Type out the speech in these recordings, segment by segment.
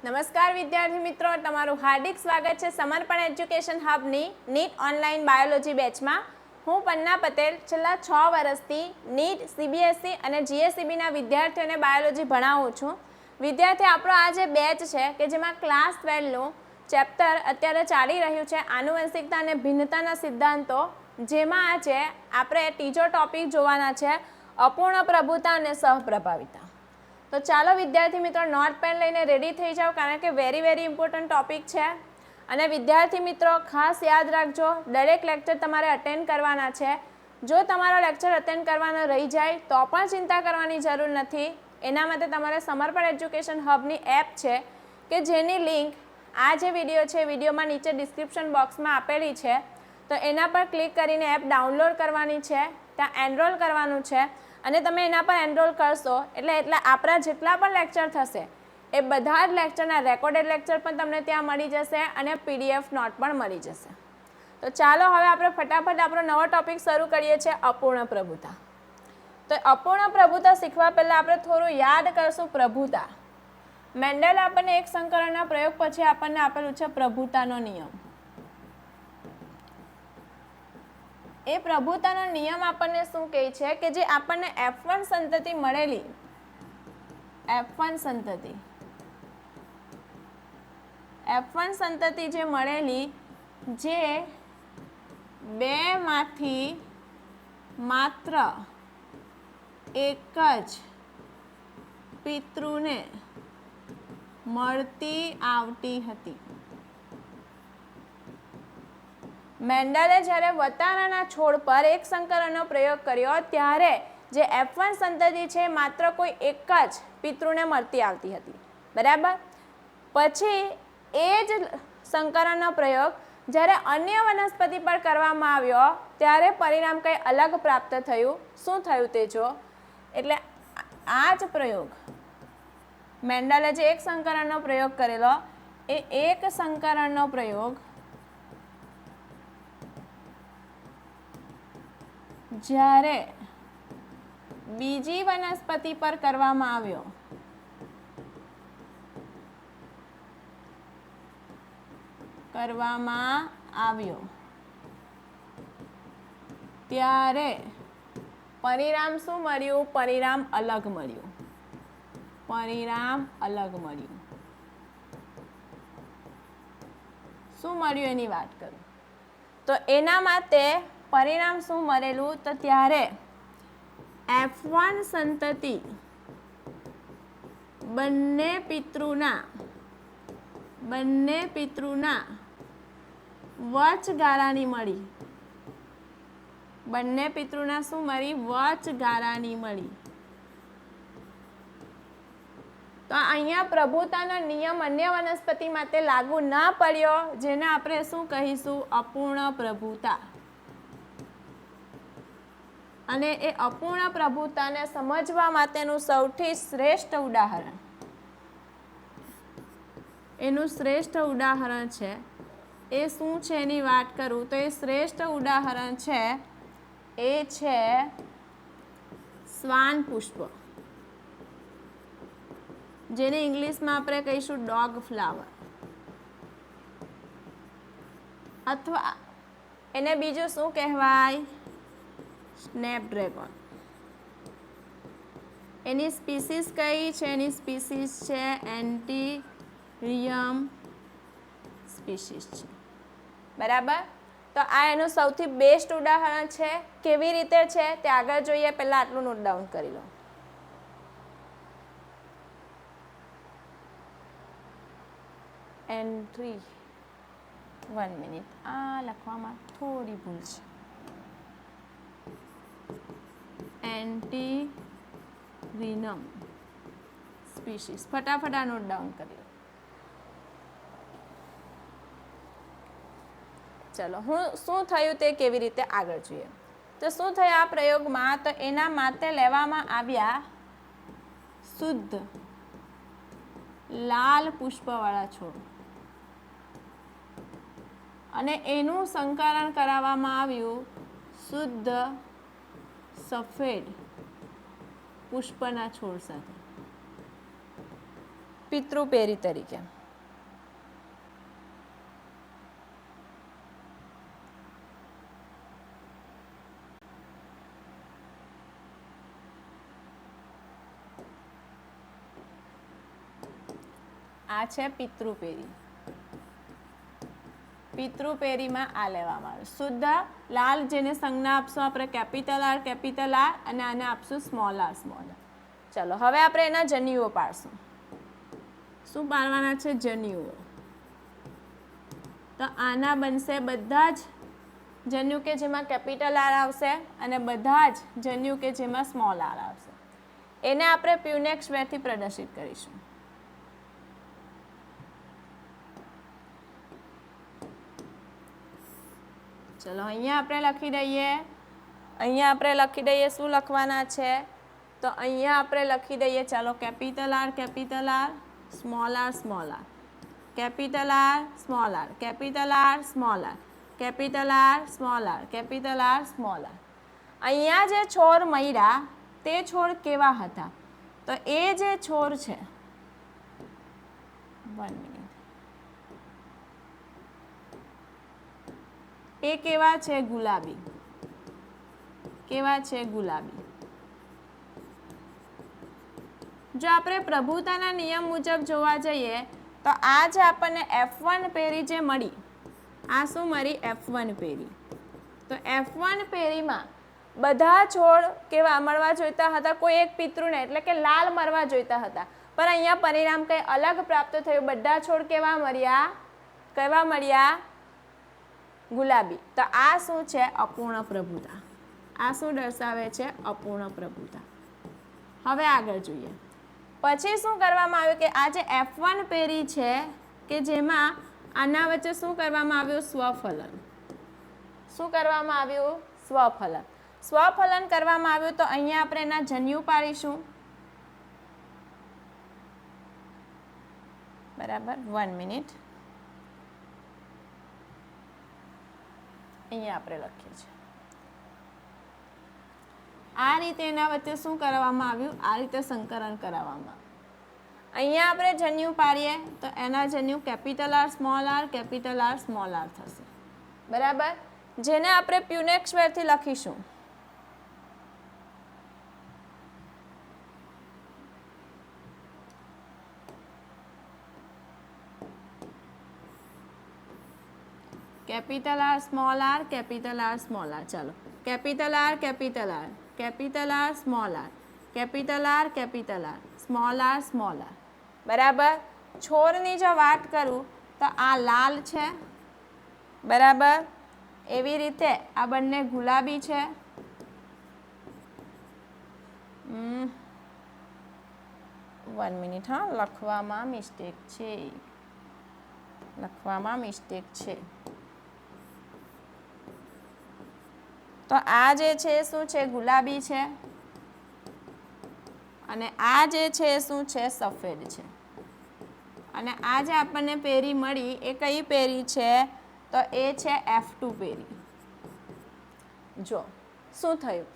નમસ્કાર વિદ્યાર્થી મિત્રો, તમારું હાર્દિક સ્વાગત છે સમર્પણ એજ્યુકેશન હબની નીટ ઓનલાઈન બાયોલોજી બેચમાં. હું પન્ના પટેલ છેલ્લા 6 વર્ષથી નીટ, સીબીએસઈ અને જીએસઈબીના વિદ્યાર્થીઓને બાયોલોજી ભણાવું છું. વિદ્યાર્થી, આપણો આ જે બેચ છે કે જેમાં ક્લાસ 12નું ચેપ્ટર અત્યારે ચાલી રહ્યું છે આનુવંશિકતા અને ભિન્નતાના સિદ્ધાંતો, જેમાં આજે આપણે ત્રીજો ટોપિક જોવાના છે અપૂર્ણ પ્રભુતા અને સહપ્રભાવિતા. તો ચાલો વિદ્યાર્થી મિત્રો, નોટ પેન લઈને રેડી થઈ જાઓ, કારણ કે વેરી ઇમ્પોર્ટન્ટ ટોપિક છે. અને વિદ્યાર્થી મિત્રો, ખાસ યાદ રાખજો, દરેક લેક્ચર તમારે અટેન્ડ કરવાના છે. જો તમારો લેક્ચર અટેન્ડ કરવાનો રહી જાય તો પણ ચિંતા કરવાની જરૂર નથી. એના માટે તમારે સમર્પણ એજ્યુકેશન હબની એપ છે કે જેની લિંક આ જે વિડીયો છે વિડીયોમાં નીચે ડિસ્ક્રિપ્શન બોક્સમાં આપેલી છે. તો એના પર ક્લિક કરીને એપ ડાઉનલોડ કરવાની છે, ત્યાં એનરોલ કરવાનું છે અને તમે એના પર એનરોલ કરશો એટલે આપણા જેટલા પણ લેક્ચર થશે એ બધા જ લેક્ચરના રેકોર્ડેડ લેક્ચર પણ તમને ત્યાં મળી જશે અને PDF નોટ પણ મળી જશે. તો ચાલો હવે આપણે ફટાફટ આપણો નવો ટોપિક શરૂ કરીએ છીએ, અપૂર્ણ પ્રભુતા. તો અપૂર્ણ પ્રભુતા શીખવા પહેલાં આપણે થોડું યાદ કરશું પ્રભુતા. મેન્ડલે આપણને એક સંકરણના પ્રયોગ પછી આપણને આપેલું છે પ્રભુતાનો નિયમ. એ પ્રભુતાનો નિયમ આપણને શું કહે છે કે જે આપણને F1 સંતતિ મળેલી, F1 સંતતિ જે મળેલી, જે બેમાંથી માત્ર એક જ પિતૃને મળતી આવતી હતી. મેન્ડલે જ્યારે વટાણાના છોડ પર એક સંકરણનો પ્રયોગ કર્યો ત્યારે જે F1 સંતતિ છે માત્ર કોઈ એક જ પિતૃને મળતી આવતી હતી, બરાબર. પછી એ જ સંકરણનો પ્રયોગ જ્યારે અન્ય વનસ્પતિ પર કરવામાં આવ્યો ત્યારે પરિણામ કંઈ અલગ પ્રાપ્ત થયું. શું થયું તે જો. એટલે આ જ પ્રયોગ મેન્ડલે જે એક સંકરણનો પ્રયોગ કરેલો, એ એક સંકરણનો પ્રયોગ જ્યારે બીજી વનસ્પતિ પર કરવામાં આવ્યો ત્યારે પરિણામ શું મળ્યું? પરિણામ અલગ મળ્યું. શું મળ્યું એની વાત કરું તો એના માટે પરિણામ શું મળેલું? તો ત્યારે F1 સંતતિ બંને પિતૃના વચગાળાની મળી. બંને પિતૃના શું મળી? વચગાળાની મળી. તો અહીંયા પ્રભુતાનો નિયમ અન્ય વનસ્પતિ માટે લાગુ ન પડ્યો, જેને આપણે શું કહીશું? અપૂર્ણ પ્રભુતા. અને એ અપૂર્ણ પ્રભુતાને સમજવા માટેનું સૌથી શ્રેષ્ઠ ઉદાહરણ, એનું શ્રેષ્ઠ ઉદાહરણ છે એ શું છે એની વાત કરું તો એ શ્રેષ્ઠ ઉદાહરણ છે એ છે શ્વાન પુષ્પ, જેને ઇંગ્લિશમાં આપણે કહીશું ડોગ ફ્લાવર, અથવા એને બીજું શું કહેવાય? સ્નેપડ્રેગન. એની સ્પીસીસ કઈ છે? એની સ્પીસીસ છે એન્ટીરિયમ સ્પીસીસ છે, બરાબર. તો આ એનું સૌથી બેસ્ટ ઉદાહરણ છે. કેવી રીતે છે તે આગળ જોઈએ, પહેલા આટલું નોટ ડાઉન કરી લો. એન્ટ્રી 1 મિનિટ, આ લખવામાં થોડી ભૂલ છે. એન્ટીરિયમ સ્પીસીસ, ફટાફટ આ નોટ ડાઉન કરી લો. ચલો, શું થયું તે કેવી રીતે આગળ જોઈએ. તો શું થયું આ પ્રયોગમાં? તો એના માટે લેવામાં આવ્યા શુદ્ધ લાલ પુષ્પવાળા છોડ અને એનું સંકરણ કરાવવામાં આવ્યું શુદ્ધ સફેદ પુષ્પના છોડ સાથે. પિતૃપેરી તરીકે. આ છે પિતૃપેરી. પિતૃપેરીમાં આ લેવામાં આવે. શુદ્ધ લાલ જેને સંજ્ઞા આપશું આપણે કેપિટલ આર અને આને આપશું સ્મોલ આર. ચલો હવે આપણે એના જન્યુઓ પાડશું. શું પાડવાના છે? જન્યુઓ. તો આના બનશે બધા જ જન્યુ કે જેમાં કેપિટલ આર આવશે અને બધા જ જન્યુ કે જેમાં સ્મોલ આર આવશે. એને આપણે પ્યુનેક્સ વેથી પ્રદર્શિત કરીશું. ચલો અહીંયા આપણે લખી દઈએ. શું લખવાના છે? તો અહીંયા આપણે લખી દઈએ. ચાલો capital R small R capital R small R capital R small R capital R small R capital R small R. અહીંયા જે છોડ મળ્યા તે છોડ કેવા હતા? તો એ જે છોડ છે 1 મિનિટ એ કેવા છે? ગુલાબી. કેવા છે? ગુલાબી. જો આપણે પ્રભુતાના નિયમ મુજબ જોવા જઈએ તો આ જે આપણને F1 પેરી જે મળી, આ શું મળી? F1 પેરી. તો F1 પેરીમાં બધા છોડ કેવા મળવા જોઈતા હતા? કોઈ એક પિતૃને એટલે કે લાલ મળવા જોઈતા હતા, પણ અહીંયા પરિણામ કંઈ અલગ પ્રાપ્ત થયું. બધા છોડ કેવા મળ્યા? ગુલાબી. તો આ શું છે? અપૂર્ણ પ્રભુતા. આ શું દર્શાવે છે? અપૂર્ણ પ્રભુતા. હવે આગળ જોઈએ. પછી શું કરવામાં આવ્યું કે આ જે F1 પેરી છે કે જેમાં આના વચ્ચે શું કરવામાં આવ્યું? સ્વફલન. શું કરવામાં આવ્યું? સ્વફલન. સ્વફલન કરવામાં આવ્યું. તો અહીંયા આપણે એના જન્યુ પાડીશું. બરાબર. 1 મિનિટ. અહીંયા આપણે લખીએ છીએ. આ રીતે એના વચ્ચે શું કરવામાં આવ્યું? આ રીતે સંકરણ કરાવવામાં. અહીંયા આપણે જન્યુ પાડીએ તો એના જન્યુ કેપિટલ આર સ્મોલ આર થશે. બરાબર. જેને આપણે પ્યુનેક્સ વેરથી લખીશું. કેપિટલ આર સ્મોલ આર ચાલો capital R small R small R. બરાબર. છોડની જો વાત કરું તો આ લાલ છે. બરાબર. એવી રીતે આ બંને ગુલાબી છે. One minute. હા, લખવામાં મિસ્ટેક છે. તો આ જે છે શું છે? ગુલાબી છે. અને આ જે છે શું છે? સફેદ છે. અને આ જે આપણને પેરી મળી એ કઈ પેરી છે? તો એ છે F2 પેરી. જો શું થયું?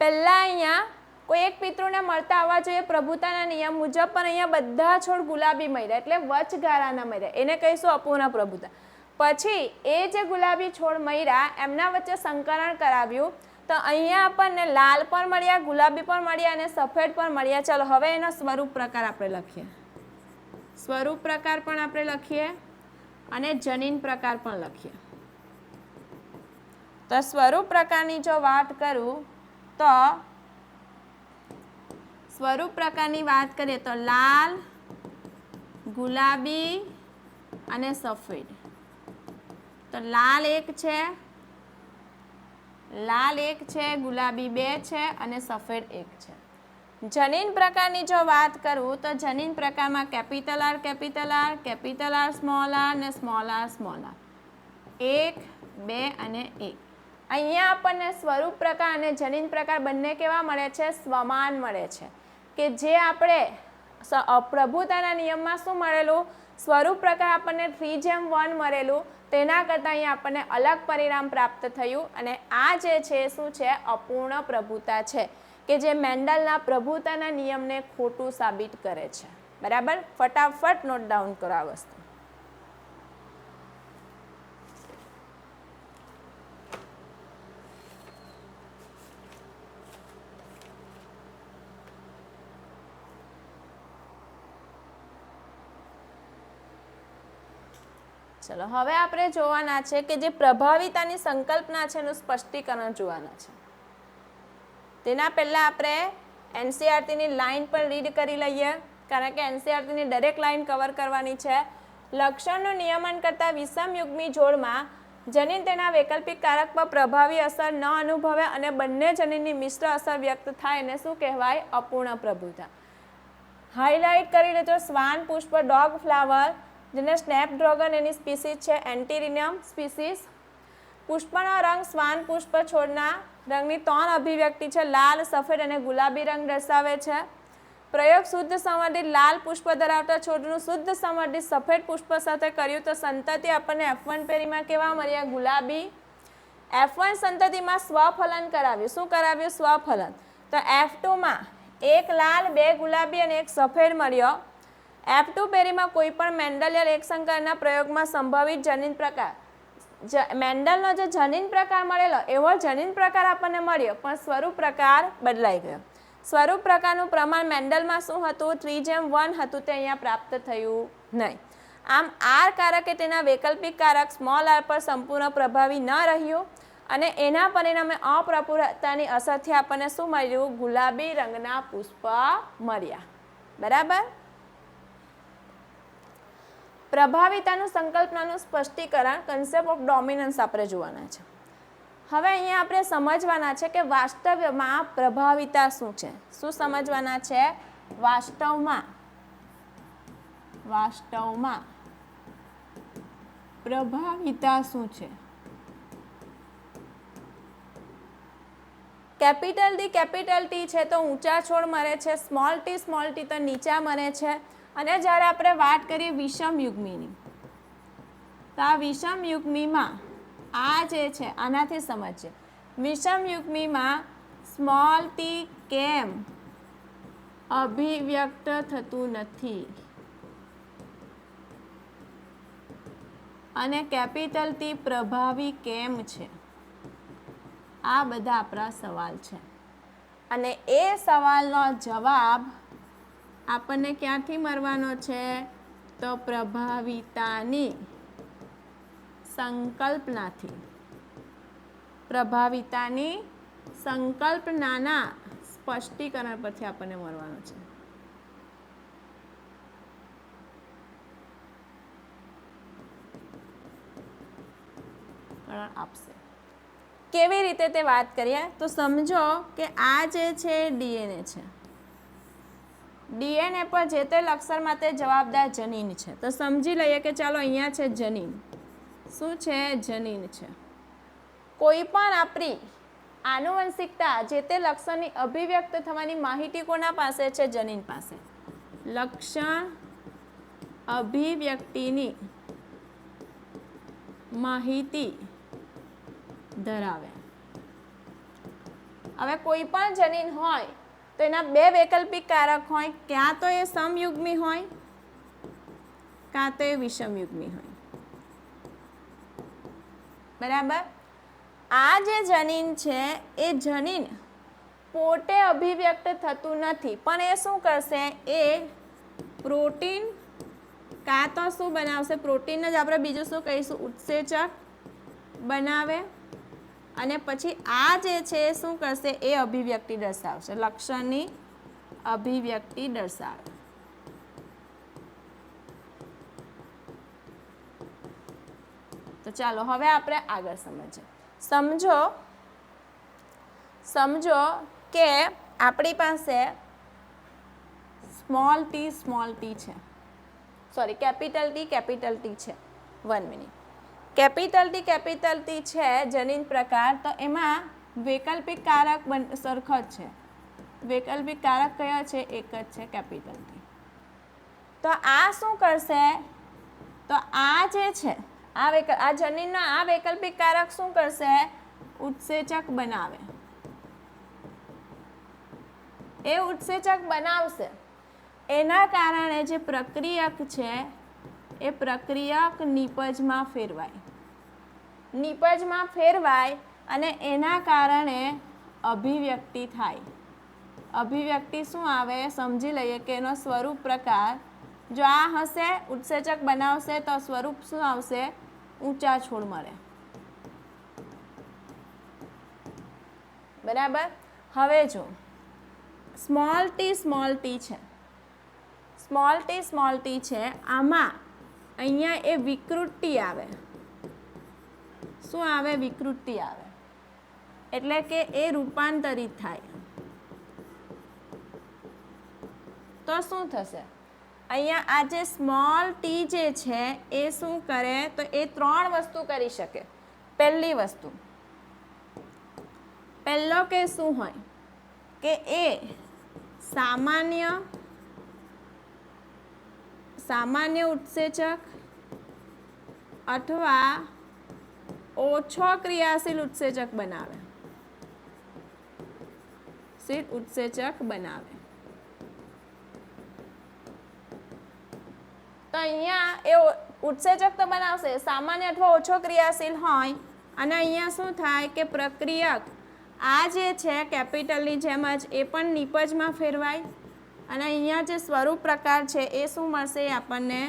પહેલાં અહીંયા કોઈ એક પિતૃને મળતા આવવા જોઈએ પ્રભુતાના નિયમ મુજબ, પણ અહીંયા બધા છોડ ગુલાબી મળ્યા એટલે વચગાળાના મળ્યા. એને કહીશું અપૂર્ણ પ્રભુતા. પછી એ જે ગુલાબી છોડ મળ્યા એમના વચ્ચે સંકરણ કરાવ્યું તો અહીંયા આપણને લાલ પણ મળ્યા, ગુલાબી પણ મળ્યા અને સફેદ પણ મળ્યા. ચાલો હવે એનો સ્વરૂપ પ્રકાર આપણે લખીએ. સ્વરૂપ પ્રકાર પણ આપણે લખીએ અને જનીન પ્રકાર પણ લખીએ. તો સ્વરૂપ પ્રકારની જો વાત કરું તો સ્વરૂપ પ્રકારની વાત કરીએ તો લાલ, ગુલાબી અને સફેદ. તો લાલ એક છે, ગુલાબી 2 છે અને સફેદ 1 છે. જનીન પ્રકારની જો વાત કરું તો જનીન પ્રકારમાં કેપિટલ આર સ્મોલ આર અને સ્મોલ આર 1, 2 અને 1. અહીંયા આપણને સ્વરૂપ પ્રકાર અને જનીન પ્રકાર બંને કેવા મળે છે? સમાન મળે છે. કે જે આપણે પ્રભુતાના નિયમમાં શું મળેલું? સ્વરૂપ પ્રકાર આપણને 3:1 મળેલું. તેના કરતાં અહીંયા આપણને અલગ પરિણામ પ્રાપ્ત થયું. અને આ જે છે શું છે? અપૂર્ણ પ્રભુતા છે કે જે મેન્ડલના પ્રભુતાના નિયમને ખોટું સાબિત કરે છે. બરાબર, ફટાફટ નોટ ડાઉન કરો આ વસ્તુ. ચલો હવે આપણે જોવાના છે કે જે પ્રભાવિતાની સંકલ્પના છે એનું સ્પષ્ટીકરણ જોવાના છે. તેના પહેલાં આપણે એનસીઈઆરટીની લાઇન પર રીડ કરી લઈએ, કારણ કે એનસીઈઆરટીની દરેક લાઇન કવર કરવાની છે. લક્ષણનું નિયમન કરતા વિષમયુગ્મી જોડમાં જનીન તેના વૈકલ્પિક કારક પર પ્રભાવી અસર ન અનુભવે અને બંને જનીનની મિશ્ર અસર વ્યક્ત થાય એને શું કહેવાય? અપૂર્ણ પ્રભુતા. હાઇલાઇટ કરી લેજો શ્વાન પુષ્પ, ડોગ ફ્લાવર, જેને સ્નેપડ્રેગન એની સ્પીસીસ છે, એન્ટીરિનિયમ સ્પીસીસ. પુષ્પનો રંગ શ્વાન પુષ્પ છોડના રંગની 3 અભિવ્યક્તિ છે, લાલ, સફેદ અને ગુલાબી રંગ દર્શાવે છે. પ્રયોગ શુદ્ધ સંવર્ધિત લાલ પુષ્પ ધરાવતા છોડનું શુદ્ધ સંવર્ધિત સફેદ પુષ્પ સાથે કર્યું તો સંતતિ આપણને F1 પેઢીમાં કેવા મળ્યા? ગુલાબી. F1 સંતતિમાં સ્વફલન કરાવ્યું. શું કરાવ્યું? સ્વફલન. તો F2માં 1 લાલ, 2 ગુલાબી અને 1 સફેદ મળ્યો. F2 પેઢીમાં કોઈ પણ મેન્ડલિયન એકસંકરણના પ્રયોગમાં સંભવિત જનીન પ્રકાર, મેન્ડલનો જે જનીન પ્રકાર મળેલો એવો જનીન પ્રકાર આપણને મળ્યો, પણ સ્વરૂપ પ્રકાર બદલાઈ ગયો. સ્વરૂપ પ્રકારનું પ્રમાણ મેન્ડલમાં શું હતું? 3:1 હતું, તે અહીંયા પ્રાપ્ત થયું નહીં. આમ R કારક એ તેના વૈકલ્પિક કારક સ્મોલ r પર સંપૂર્ણ પ્રભાવી ન રહ્યું અને એના પરિણામે અપ્રપૂરતાની અસરથી આપણને શું મળ્યું? ગુલાબી રંગના પુષ્પ મળ્યા. બરાબર. પ્રભાવિતાનું સંકલ્પનાનું સ્પષ્ટીકરણ, કન્સેપ્ટ ઓફ ડોમિનન્સ આપણે જોવાના છે. હવે અહીંયા આપણે સમજવાના છે કે વાસ્તવમાં પ્રભાવિતા શું છે. શું સમજવાના છે? વાસ્તવમાં પ્રભાવિતા શું છે. કેપિટલ ટી છે તો ઊંચા છોડ મરે છે, સ્મોલ ટી તો નીચા મરે છે. અને જ્યારે આપણે વાત કરીએ વિષમયુગ્મીની, તો આ વિષમયુગ્મીમાં આ જે છે આનાથી સમજીએ. વિષમયુગ્મીમાં સ્મોલ ટી કેમ અભિવ્યક્ત થતું નથી અને કેપિટલ ટી પ્રભાવી કેમ છે? આ બધા આપણા સવાલ છે અને એ સવાલનો જવાબ આપણને ક્યાંથી મળવાનો છે? તો પ્રભાવિતાની સંકલ્પનાથી. પ્રભાવિતાની સંકલ્પનાના સ્પષ્ટીકરણ પરથી આપણને મળવાનો છે. આપશે કેવી રીતે તે વાત કરીએ તો સમજો કે આ જે છે ડીએનએ છે. ડીએનએ પર જે તે લક્ષણ માટે જવાબદાર જનીન છે. તો સમજી લઈએ કે ચાલો અહીંયા છે જનીન. શું છે? જનીન છે. કોઈ પણ આપણી આનુવંશિકતા જે તે લક્ષણની અભિવ્યક્ત થવાની માહિતી કોના પાસે છે? જનીન પાસે. લક્ષણ અભિવ્યક્તિની માહિતી ધરાવે. હવે કોઈ પણ જનીન હોય તો એના 2 વૈકલ્પિક કારક હોય, ક્યાં તો એ સમયુગ્મી હોય કાં તો એ વિષમયુગ્મી હોય. બરાબર. આ જે જનીન છે એ જનીન પોતે અભિવ્યક્ત થતું નથી, પણ એ શું કરશે? એ પ્રોટીન કાં તો શું બનાવશે? પ્રોટીન જ આપણે બીજું શું કહીશું? ઉત્સેચક બનાવે અને પછી આ જે છે શું કરશે? એ અભિવ્યક્તિ દર્શાવશે, લક્ષણની અભિવ્યક્તિ દર્શાવે. તો ચાલો હવે આપણે આગળ સમજીએ. સમજો કે આપણી પાસે સ્મોલ ટી છે, સોરી કેપિટલ ટી છે. 1 મિનિટ. કેપિટલ ટી છે જનીન પ્રકાર, તો એમાં વૈકલ્પિક કારક સરખો જ છે. વૈકલ્પિક કારક કયો છે? એક જ છે, કેપિટલ ટી. તો આ શું કરશે? તો આ જે છે આ જનીનનો આ વૈકલ્પિક કારક શું કરશે? ઉત્સેચક બનાવે. એ ઉત્સેચક બનાવશે એના કારણે જે પ્રક્રિયક છે એ પ્રક્રિયક નિપજમાં ફેરવાય. નિપજમાં ફેરવાય અને એના કારણે અભિવ્યક્તિ થાય. અભિવ્યક્તિ શું આવે સમજી લઈએ કે એનો સ્વરૂપ પ્રકાર જો આ હશે ઉત્સેચક બનાવશે તો સ્વરૂપ શું આવશે ઊંચા છોડ મળે. બરાબર. હવે જો સ્મોલ ટી છે, સ્મોલ ટી છે, આમાં અહીંયા એ વિકૃતિ આવે. શું આવે? વિકૃતિ આવે એટલે કે એ રૂપાંતરિત થાય. તો શું થશે? અહીંયા આ જે સ્મોલ ટી જે છે એ શું કરે તો એ 3 વસ્તુ કરી શકે. પહેલી વસ્તુ, પહેલો કે શું હોય કે એ સામાન્ય ઉત્સેચક અથવા ઓછો ક્રિયાશીલ ઉત્સેચક બનાવે. તો અહીંયા એ ઉત્સેચક તો બનાવશે સામાન્ય અથવા ઓછો ક્રિયાશીલ હોય અને અહીંયા શું થાય કે પ્રક્રિયક આ જે છે કેપિટલની જેમ જ એ પણ નિપજમાં ફેરવાય અને અહીંયા જે સ્વરૂપ પ્રકાર છે એ શું મળશે? આપણને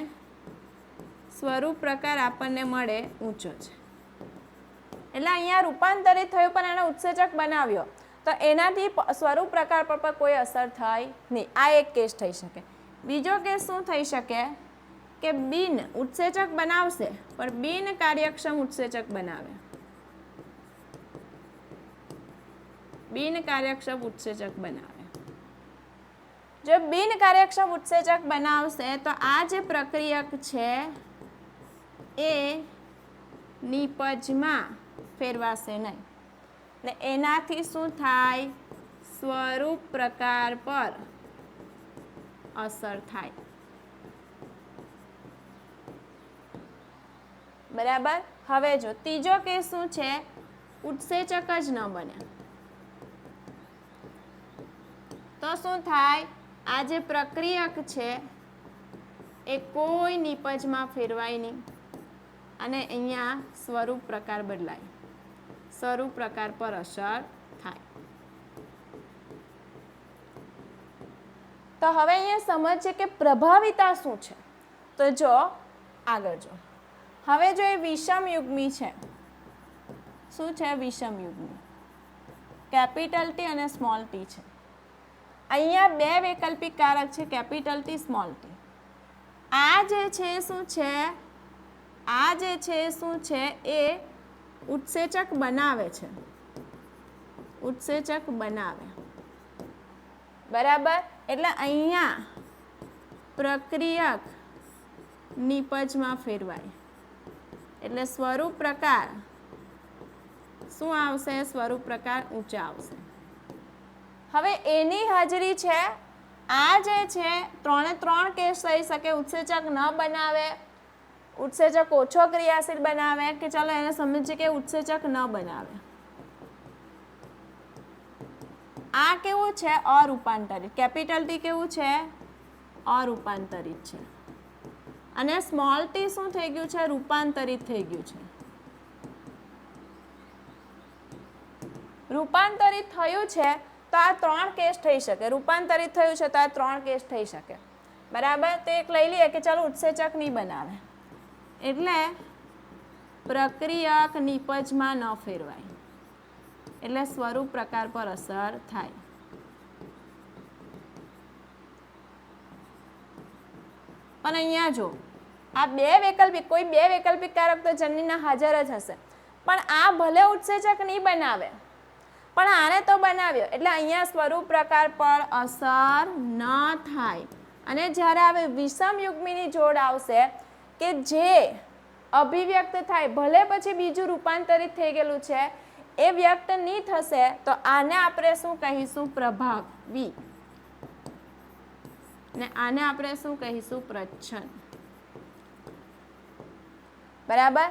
સ્વરૂપ પ્રકાર આપણને મળે ઊંચો છે. એટલે અહીંયા રૂપાંતરિત થયું પણ એને ઉત્સેચક બનાવ્યો તો એનાથી સ્વરૂપ પ્રકાર પર કોઈ અસર થાય નહીં. આ એક કેસ થઈ શકે. બીજો કેસ શું થઈ શકે કે બિન ઉત્સેચક બનાવશે પણ બિન કાર્યક્ષમ ઉત્સેચક બનાવે. બિન કાર્યક્ષમ ઉત્સેચક બનાવે. જો બિન કાર્યક્ષમ ઉત્સેચક બનાવશે તો આ જે પ્રક્રિયક છે એ નિપજમાં ફેરવાશે નહીં ને એનાથી શું થાય? સ્વરૂપ પ્રકાર પર અસર થાય. બરાબર. હવે જો ત્રીજો કેસ શું છે? ઉત્સેચક જ ન બને તો શું થાય? આ જે પ્રક્રિયક છે એ કોઈ નિપજમાં ફેરવાય નહીં અને અહીંયા સ્વરૂપ પ્રકાર બદલાય. સ્વરૂપ પ્રકાર પર અસર થાય. તો હવે અહીંયા સમજીએ કે પ્રભાવિતા શું છે. તો જો આગળ જો હવે જો એ વિષમ યુગ્મી છે. શું છે? વિષમ યુગ્મી. કેપિટલ ટી અને સ્મોલ ટી છે. અહીંયા 2 વૈકલ્પિક કારક છે કેપિટલ ટી સ્મોલ ટી. આ જે છે શું છે? આ જે છે શું છે એ ઉત્સેચક બનાવે છે. ઉત્સેચક બનાવે. બરાબર. એટલે અહીંયા પ્રક્રિયક નિપજમાં ફેરવાય એટલે સ્વરૂપ પ્રકાર શું આવશે? સ્વરૂપ પ્રકાર ઊંચા આવશે. હવે એની હાજરી છે આ જે છે 3 કેસ થઈ શકે. ઉત્સેચક ન બનાવે, ઉત્સેચક ઓછો ક્રિયાશીલ બનાવે કે ચાલો એને સમજીએ કે ઉત્સેચક ન બનાવે. આ કેવું છે? અરૂપાંતરિત. કેપિટલ ટી કેવું છે? અરૂપાંતરિત છે અને સ્મોલ ટી શું થઈ ગયું છે? રૂપાંતરિત થઈ ગયું છે. રૂપાંતરિત થયું છે તો આ 3 કેસ થઈ શકે. રૂપાંતરિત થયું છે તો આ 3 કેસ થઈ શકે. બરાબર. તો એક લઈ લઈએ કે ચાલો ઉત્સેચક નહીં બનાવે એટલે પ્રક્રિયક નિપજમાં ન ફેરવાય એટલે સ્વરૂપ પ્રકાર પર અસર થાય. પણ અહીંયા જો આ 2 વૈકલ્પિક કોઈ 2 વૈકલ્પિક કારક તો જનીનના હાજર જ હશે પણ આ ભલે ઉત્સેચક નહીં બનાવે પણ આને તો બનાવ્યો એટલે અહીંયા સ્વરૂપ પ્રકાર પર અસર ન થાય. અને જ્યારે હવે વિષમ યુગ્મીની જોડ આવશે કે જે અભિવ્યક્ત થાય ભલે પછી બીજું રૂપાંતરિત થઈ ગયેલું છે એ વ્યક્ત નહીં થશે તો આને આપણે શું કહીશું? પ્રભાવી. ને આને આપણે શું કહીશું? પ્રચ્છન્ન. બરાબર.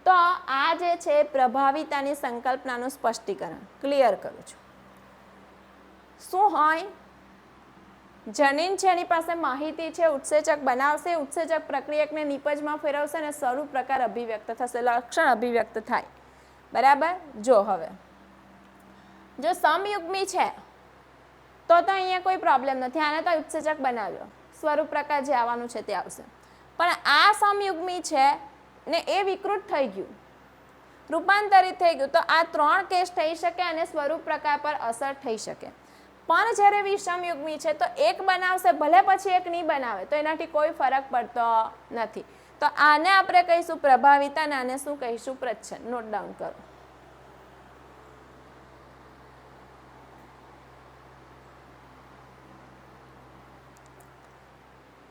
તો આ જે છે પ્રભાવિતાની સંકલ્પનાનું સ્પષ્ટીકરણ ક્લિયર કરું છું. શું હોય જનીન છે એની પાસે માહિતી છે, ઉત્સેચક બનાવશે, ઉત્સેચક પ્રક્રિયકને નિપજમાં ફેરવશે અને સ્વરૂપ પ્રકાર અભિવ્યક્ત થશે, લક્ષણ અભિવ્યક્ત થાય. બરાબર. જો હવે જો સમયુગ્મી છે તો અહીંયા કોઈ પ્રોબ્લેમ નથી, આને તો ઉત્સેચક બનાવ્યો, સ્વરૂપ પ્રકાર જે આવવાનું છે તે આવશે. પણ આ સમયુગ્મી છે ને એ વિકૃત થઈ ગયું, રૂપાંતરિત થઈ ગયું, તો આ 3 કેસ થઈ શકે અને સ્વરૂપ પ્રકાર પર અસર થઈ શકે. પણ જ્યારે વિષમયુગ્મી છે તો એક બનાવશે, ભલે પછી એક નહીં બનાવે તો એનાથી કોઈ ફરક પડતો નથી. તો આને આપણે કહીશું પ્રભાવિતા અને આને શું કહીશું? પ્રચ્છન્ન. નોટ ડાઉન કરો.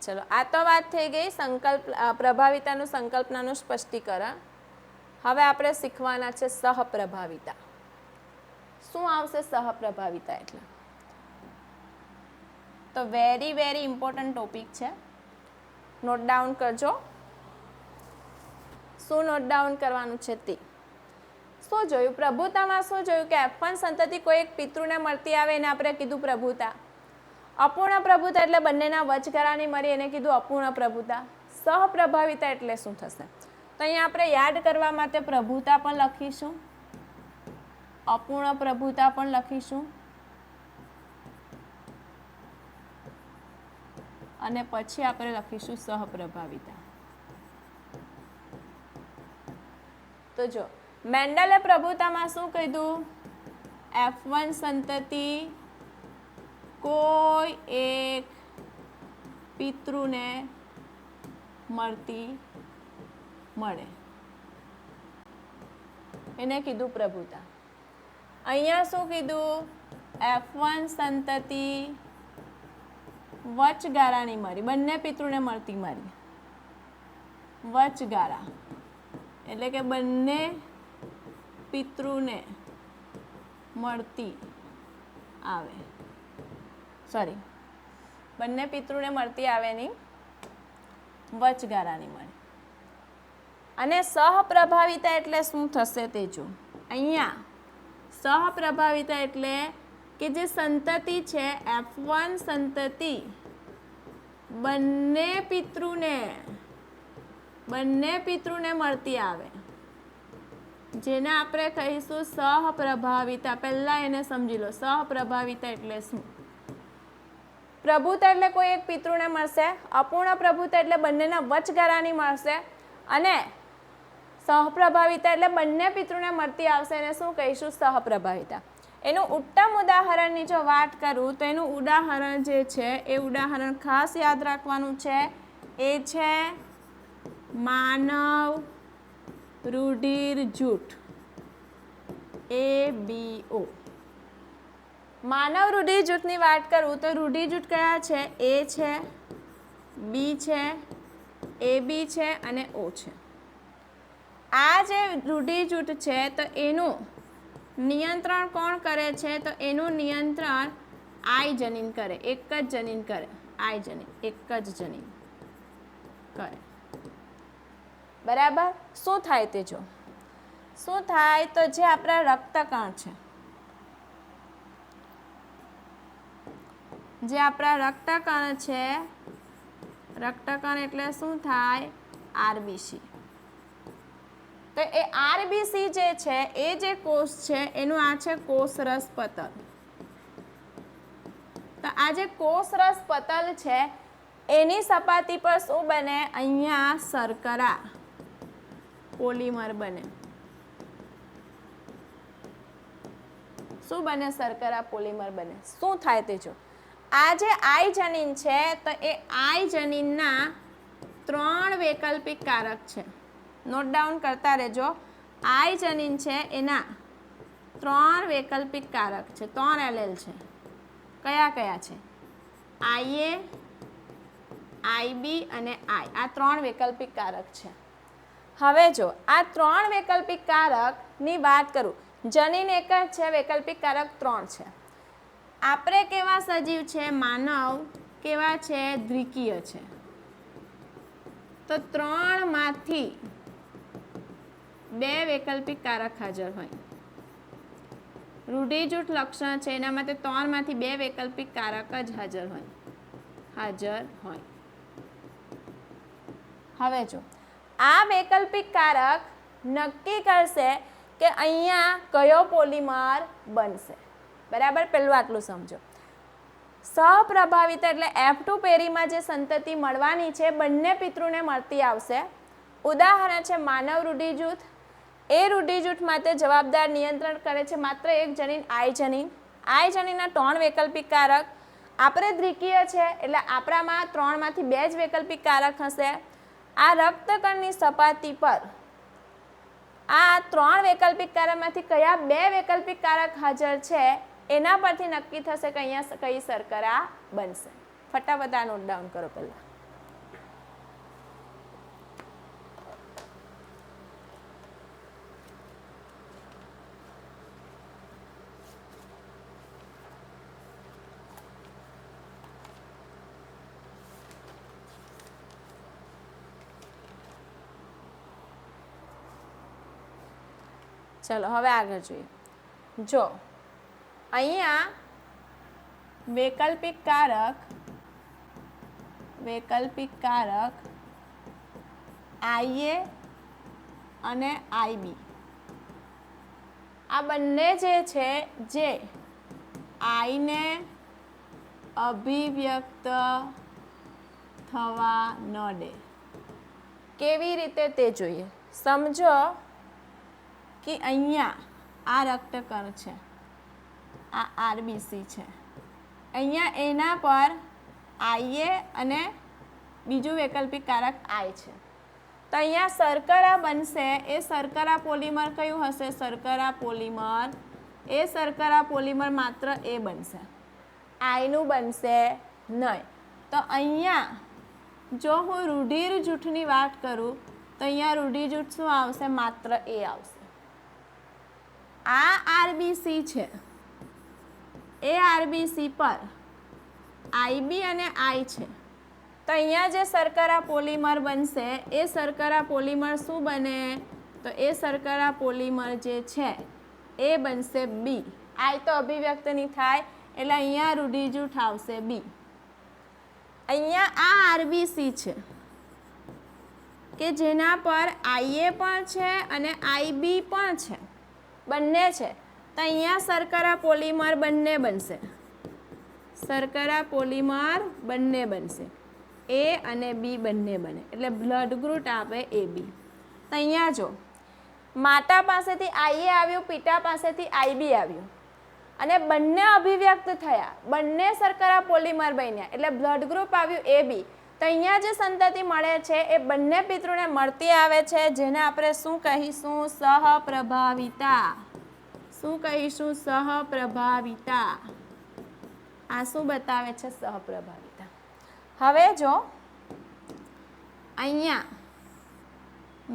ચલો, આ તો વાત થઈ ગઈ પ્રભાવિતાનું સંકલ્પનાનું સ્પષ્ટીકરણ. હવે આપણે શીખવાના છે સહપ્રભાવિતા. શું આવશે સહપ્રભાવિતા એટલે? તો વેરી વેરી ઇમ્પોર્ટન્ટ ટોપિક છે, નોટ ડાઉન કરજો. શું નોટ ડાઉન કરવાનું છે તે? શું જોયું પ્રભુતામાં? શું જોયું કે F1 સંતતિ કોઈ એક પિતૃને મળતી આવે એને આપણે કીધું પ્રભુતા. અપૂર્ણ પ્રભુતા એટલે બંનેના વચગાળાની મળી એને કીધું અપૂર્ણ પ્રભુતા. સહપ્રભાવિતા એટલે શું થશે? તો અહીંયા આપણે યાદ કરવા માટે પ્રભુતા પણ લખીશું, અપૂર્ણ પ્રભુતા પણ લખીશું અને પછી આપણે લખીશું સહપ્રભાવિતા. તો જો મેન્ડલે પ્રભુતામાં શું કીધું? F1 સંતતિ કોઈ એક પિતૃને મળે એને કીધું પ્રભુતા. અહીંયા શું કીધું? F1 સંતતિ વચગાળાની મળી, બંને પિતૃને મળતી મળી. વચગાળા એટલે કે બંને પિતૃને મળતી આવે, સોરી, બંને પિતૃને મળતી આવે નહીં, વચગાળાની મળે. અને સહપ્રભાવિતા એટલે શું થશે તે જો. અહીંયા સહપ્રભાવિતા એટલે કે જે સંતતિ છે F1 સંતતિ બંને પિતૃને મળતી આવે, જેને આપણે કહીશું સહપ્રભાવિતા. પહેલા એને સમજી લો, સહપ્રભાવિતા એટલે શું? પ્રભુતા એટલે કોઈ એક પિતૃને મળશે, અપૂર્ણ પ્રભુતા એટલે બંનેના વચગાળાની મળશે, અને સહપ્રભાવિતા એટલે બંને પિતૃને મળતી આવશે એને શું કહીશું? સહપ્રભાવિતા. એનું ઉત્તમ ઉદાહરણની જો વાત કરું તો એનું ઉદાહરણ જે છે એ ઉદાહરણ ખાસ યાદ રાખવાનું છે. એ છે માનવ રૂઢિર જૂથ, ABO. માનવ રૂઢિર જૂથની વાત કરું તો રૂઢિર જૂથ કયા છે? A છે, B છે, AB છે અને O છે. આ જે રૂઢિર જૂથ છે તો એનું નિયંત્રણ કોણ કરે છે? તો એનું નિયંત્રણ I જનીન કરે, એક જ જનીન કરે. I જનીન, એક જ જનીન કરે. બરાબર. શું થાય તે જો. શું થાય તો જે આપણા રક્તકણ છે, જે આપણા રક્તકણ છે, રક્તકણ એટલે શું થાય? RBC. તો એ RBC જે છે એ જે કોષ છે એનું આ છે કોષરસ પટલ. તો આ જે કોષરસ પટલ છે એની સપાટી પર શું બને? અહીંયા શર્કરા પોલિમર બને. શું બને? શર્કરા પોલિમર બને. શું થાય તે જો. આ જે I જનીન છે તો એ I જનીનના 3 વૈકલ્પિક કારક છે. નોટ ડાઉન કરતા રહેજો. I જનીન છે એના 3 વૈકલ્પિક કારક છે, 3 એલેલ છે. કયા કયા છે? IA, IB અને I. આ 3 વૈકલ્પિક કારક છે. હવે જો આ 3 વૈકલ્પિક કારકની વાત કરું, જનીન એક જ છે, વૈકલ્પિક કારક 3 છે. આપણે કેવા સજીવ છે? માનવ કેવા છે? દ્વિકીય છે. તો 3 માંથી 2 વૈકલ્પિક કારક હાજર હોય. રૂઢિ જૂથ લક્ષણ છે એના માટે 3 માંથી 2 વૈકલ્પિક કારક જ હાજર હોય. હાજર હોય. હવે જો આ વૈકલ્પિક કારક નક્કી કરશે કે અહીંયા કયો પોલિમર બનશે. બરાબર, પહેલું આટલું સમજો. સહપ્રભાવિતા એટલે F2 પેરીમાં જે સંતતિ મળવાની છે બંને પિતૃને મળતી આવશે. ઉદાહરણ છે માનવ રૂઢિજૂથ. એ રૂઢિજૂથ માટે જવાબદાર નિયંત્રણ કરે છે માત્ર એક જનીન આઈ જનીન. આઈ જનીનના 3 વૈકલ્પિક કારક. આપણે દ્વિકીય છે એટલે આપણામાં 3માંથી 2 જ વૈકલ્પિક કારક હશે. આ રક્તકણની સપાટી પર આ 3 વૈકલ્પિક કારકમાંથી કયા 2 વૈકલ્પિક કારક હાજર છે એના પરથી નક્કી થશે કે અહીંયા કઈ શર્કરા બનશે. ફટાફટ આ નોટ ડાઉન કરો પહેલા. ચલો હવે આગળ જોઈએ. જો અહીંયા વૈકલ્પિક કારક IA અને IB આ બંને જે છે જે I ને અભિવ્યક્ત થવા ન દે. કેવી રીતે તે જોઈએ. સમજો કે અહીંયા આ રક્તકણ છે, આ RBC છે, અહીંયા એના પર IA અને બીજું વૈકલ્પિક કારક I છે. તો અહીંયા શર્કરા બનશે. એ શર્કરા પોલિમર કયું હશે? શર્કરા પોલિમર. એ શર્કરા પોલિમર માત્ર એ બનશે, આઈનું બનશે નહીં. તો અહીંયા જો હું રૂઢિર જૂથની વાત કરું તો અહીંયા રૂઢિર જૂથ શું આવશે? માત્ર એ આવશે. આ RBC છે, એ RBC પર IB અને I છે. તો અહીંયા જે શર્કરા પોલિમર બનશે એ શર્કરા પોલિમર શું બને? તો એ શર્કરા પોલિમર જે છે એ બનશે B. I તો અભિવ્યક્ત નહીં થાય એટલે અહીંયા રૂઢિર જૂથ આવશે B. અહીંયા આ RBC છે કે જેના પર IA પણ છે અને IB પણ છે, બંને છે. તો અહીંયા શર્કરા પોલિમર બંને બનશે. શર્કરા પોલિમર બંને બનશે. A અને B બંને બને એટલે બ્લડ ગ્રુપ આપે AB. તો અહીંયા જો માતા પાસેથી IA આવ્યું, પિતા પાસેથી IB આવ્યું અને બંને અભિવ્યક્ત થયા, બંને શર્કરા પોલિમર બન્યા એટલે બ્લડ ગ્રુપ આવ્યું AB. તો અહીંયા જે સંતતિ મળે છે એ બંને પિતૃને મળતી આવે છે જેને આપણે શું કહીશું? સહપ્રભાવિતા. શું કહીશું? સહપ્રભાવિતા. આ શું બતાવે છે? સહપ્રભાવિતા. હવે જો અહીંયા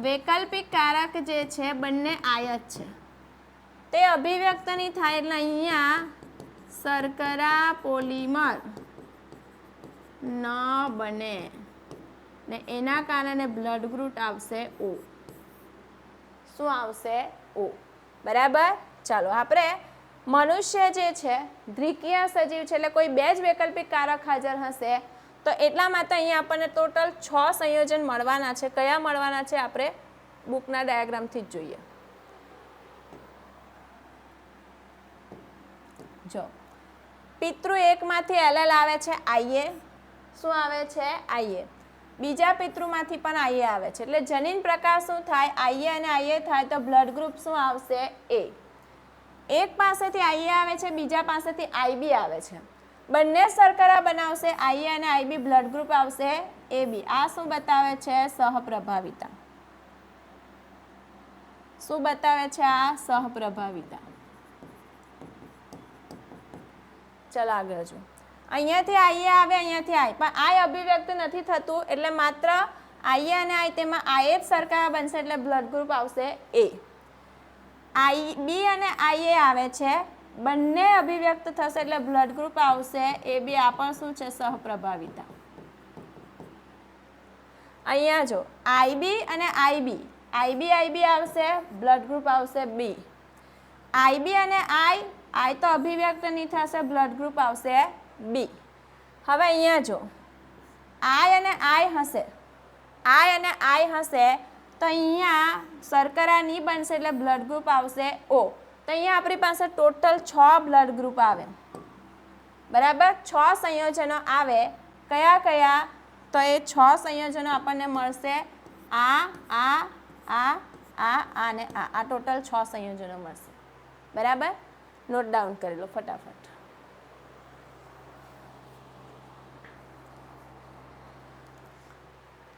વૈકલ્પિક કારક જે છે બંને આયત છે, તે અભિવ્યક્ત નહીં થાય એટલે અહીંયા શર્કરા પોલિમર ન બને ને એના કારણે બ્લડ ગ્રુપ આવશે O. શું આવશે? O. બરાબર. ચાલો આપણે મનુષ્ય જે છે દ્વિકીય સજીવ છે એટલે કોઈ 2 જ વૈકલ્પિક કારક હાજર હશે. તો એટલા માટે અહીંયા આપણને ટોટલ 6 સંયોજન મળવાના છે. કયા મળવાના છે આપણે બુકના ડાયાગ્રામથી જ જોઈએ. જો પિતૃ 1 માંથી LL આવે છે IA. શું આવે છે? IA. બીજા પિતૃમાંથી પણ IA આવે છે એટલે જનીન પ્રકાર શું થાય? IA અને IA થાય તો બ્લડ ગ્રુપ શું આવશે? A. એક પાસેથી IA આવે છે, બીજા પાસેથી IB આવે છે, બંને શર્કરા બનાવશે IA અને IB, બ્લડ ગ્રુપ આવશે AB. આ શું બતાવે છે? સહપ્રભાવિતા. શું બતાવે છે? આ સહપ્રભાવિતા. ચલો આગળ જો. અહીંયાથી IA આવે, અહીંયાથી I, પણ I અભિવ્યક્ત નથી થતું એટલે માત્ર IA અને I તેમાં I જ શર્કરા બનશે એટલે બ્લડ ગ્રુપ આવશે A. IB અને IA આવે છે, બંને અભિવ્યક્ત થશે એટલે બ્લડ ગ્રુપ આવશે AB. આ પણ શું છે? સહપ્રભાવિતા. અહીંયા જો IB અને IB આવશે, બ્લડ ગ્રુપ આવશે B. IB અને I તો અભિવ્યક્ત નહીં થશે, બ્લડ ગ્રુપ આવશે B. હવે અહીંયા જો આઈ અને આઈ હશે, આઈ અને આઈ હશે તો અહીંયા શર્કરા નહીં બનશે એટલે બ્લડ ગ્રુપ આવશે ઓ. તો અહીંયા આપણી પાસે ટોટલ 6 બ્લડ ગ્રુપ આવે, બરાબર. 6 સંયોજનો આવે. કયા કયા? તો એ 6 સંયોજનો આપણને મળશે આ અને આ ટોટલ 6 સંયોજનો મળશે, બરાબર. નોટ ડાઉન કરી લો ફટાફટ.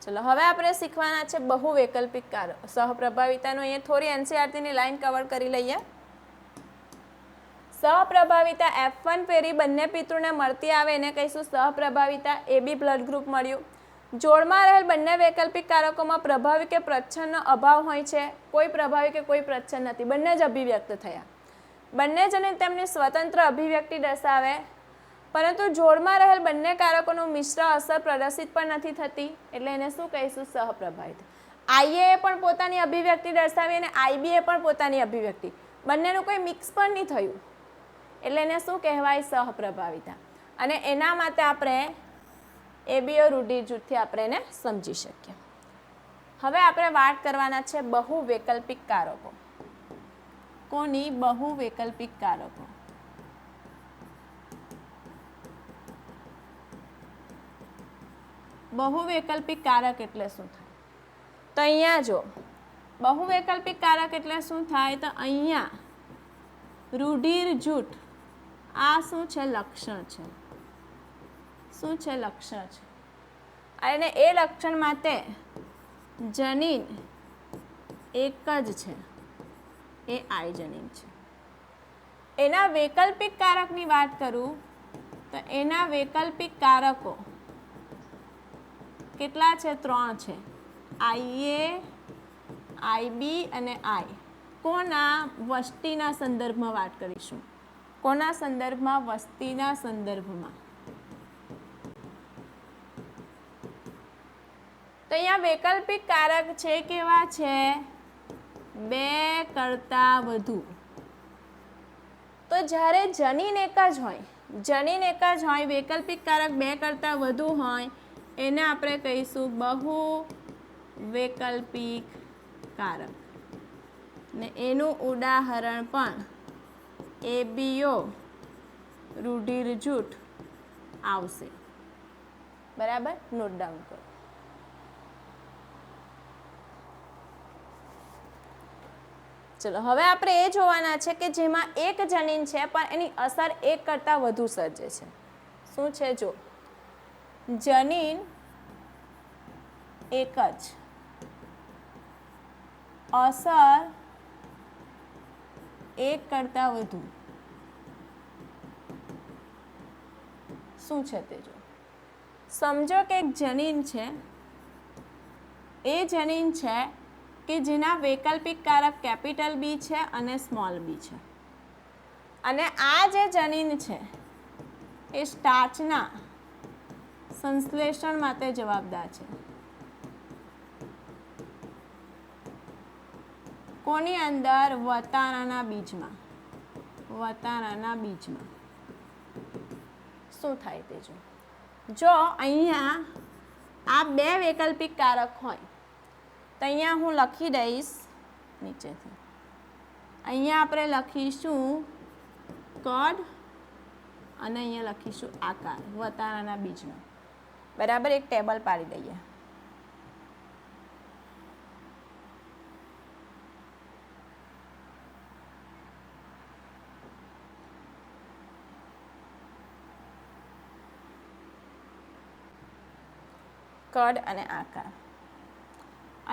ચલો હવે આપણે શીખવાના છે બહુ વૈકલ્પિક કારક સહપ્રભાવિતાનો. અહીંયા થોડી એનસીઆરટીની લાઈન કવર કરી લઈએ. સહપ્રભાવિતા F1 પેરી બંને પિતૃને મળતી આવે એને કહીશું સહપ્રભાવિતા. AB બ્લડ ગ્રુપ મળ્યું. જોડમાં રહેલ બંને વૈકલ્પિક કારકોમાં પ્રભાવી કે પ્રચ્છન્નનો અભાવ હોય છે. કોઈ પ્રભાવી કે કોઈ પ્રચ્છન્ન નથી, બંને જ અભિવ્યક્ત થયા. બંને જને તેમની સ્વતંત્ર અભિવ્યક્તિ દર્શાવે, પરંતુ જોડમાં રહેલ બંને કારકોનું મિશ્ર અસર પ્રદર્શિત પણ નથી થતી, એટલે એને શું કહીશું? સહપ્રભાવિત. IA પણ પોતાની અભિવ્યક્તિ દર્શાવી અને IB પણ પોતાની અભિવ્યક્તિ, બંનેનું કોઈ મિક્સ પણ નહીં થયું, એટલે એને શું કહેવાય? સહપ્રભાવિતા. અને એના માટે આપણે ABO રૂઢિ જૂથથી આપણે એને સમજી શકીએ. હવે આપણે વાત કરવાના છે બહુ વૈકલ્પિક કારકો. કોની? બહુ વૈકલ્પિક કારકો. બહુ વૈકલ્પિક કારક એટલે શું થાય? તો અહીંયા જો બહુ વૈકલ્પિક કારક એટલે શું થાય? તો અહીંયા રૂઢિર જૂથ, આ શું છે? લક્ષણ છે. શું છે? લક્ષણ છે. અને એ લક્ષણ માટે જનીન એક જ છે, એ આઈ જનીન છે. એના વૈકલ્પિક કારકની વાત કરું તો એના વૈકલ્પિક કારકો કેટલા છે? 3 છે. IA, IB અને I. કોના? વસ્તીના સંદર્ભમાં વાત કરીશું. કોના સંદર્ભમાં? વસ્તીના સંદર્ભમાં. તો અહીંયા વૈકલ્પિક કારક છે કેવા છે? 2 કરતાં વધુ. તો જ્યારે જનીન એક જ હોય, જનીન એક જ હોય, વૈકલ્પિક કારક 2 કરતાં વધુ હોય, એને આપણે કહીશું બહુ વૈકલ્પિક કારક. ને એનું ઉદાહરણ પણ ABO રૂઢિર જૂથ આવશે, બરાબર. નોટ ડાઉન કરો. ચલો હવે આપણે એ જોવાના છે કે જેમાં એક જનીન છે પણ એની અસર 1 કરતાં વધુ સર્જે છે. શું છે? જો જનીન એક જ, અસર 1 કરતાં વધુ. શું છે તે જો. સમજો કે એક જનીન છે, એ જનીન છે કે જેના વૈકલ્પિક કારક કેપિટલ B છે અને સ્મોલ b છે. અને આ જે જનીન છે એ સ્ટાર્ચના સંશ્લેષણ માટે જવાબદાર છે. કોની અંદર? વતારાના બીજમાં. વતારાના બીજમાં. શું થાય તે જો. જો અહીંયા આ 2 વૈકલ્પિક કારક હોય તો અહીંયા હું લખી દઈશ નીચેથી. અહીંયા આપણે લખીશું કદ અને અહીંયા લખીશું આકાર વતારાના બીજમાં, બરાબર. એક ટેબલ પાડી દઈએ. કદ અને આકાર.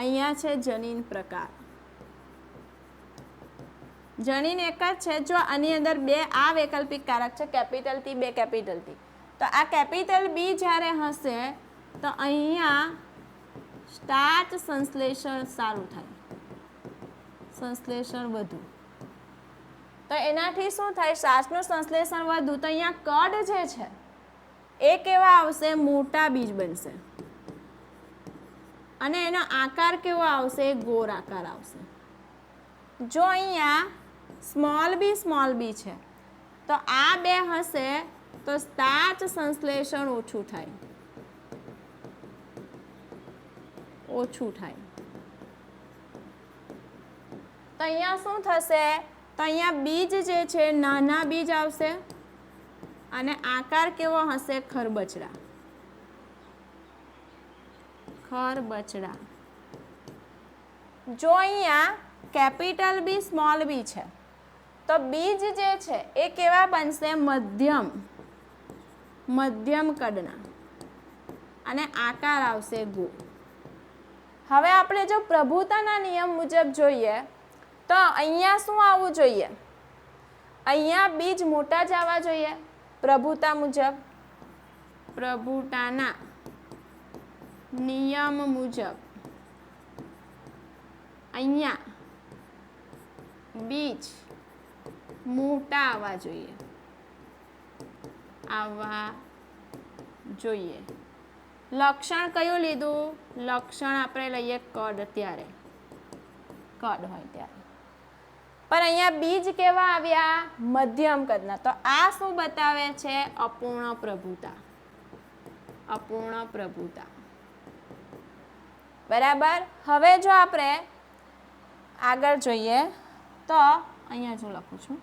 અહીંયા છે જનીન પ્રકાર. જનીન એક જ છે. જો આની અંદર 2 આ વૈકલ્પિક કારક છે, કેપિટલ T, 2 કેપિટલ T. તો આ કેપિટલ B જ્યારે હશે તો અહીંયા સ્ટાર્ચ સંશ્લેષણ સારું થાય, સંશ્લેષણ વધુ. તો એનાથી શું થાય? સ્ટાર્ચનું સંશ્લેષણ વધુ. તો અહીંયા કદ જે છે એ કેવા આવશે? મોટા બીજ બનશે. અને એનો આકાર કેવો આવશે? ગોળ આકાર આવશે. જો અહીંયા સ્મોલ b છે તો આ 2 હશે તો સ્ટાર્ચ સંશ્લેષણ ઓછું થાય. ઓછું થાય. તો અહીંયા શું થશે? તો અહીંયા બીજ જે છે નાના બીજ આવશે અને આકાર કેવો હશે? ખરબચડા. ખરબચડા. જો અહીંયા કેપિટલ બી સ્મોલ બી છે તો બીજ જે છે એ કેવા બનશે? મધ્યમ કદના અને આકાર આવશે ગોળ. હવે આપણે જો પ્રભુતાના નિયમ મુજબ જોઈએ તો અહીંયા શું આવવું જોઈએ? અહીંયા બીજ મોટા જ આવવા જોઈએ પ્રભુતા મુજબ. પ્રભુતાના નિયમ મુજબ અહીંયા બીજ મોટા આવવા જોઈએ. લક્ષણ કયું લીધું? લક્ષણ આપણે લઈએ કદ. ત્યારે કદ હોય ત્યારે. પણ અહીંયા બીજ કેવા આવ્યા? મધ્યમ કદના. તો આ શું બતાવે છે? અપૂર્ણ પ્રભુતા. અપૂર્ણ પ્રભુતા. બરાબર. હવે જો આપણે આગળ જોઈએ તો અહીંયા જો લખું છું,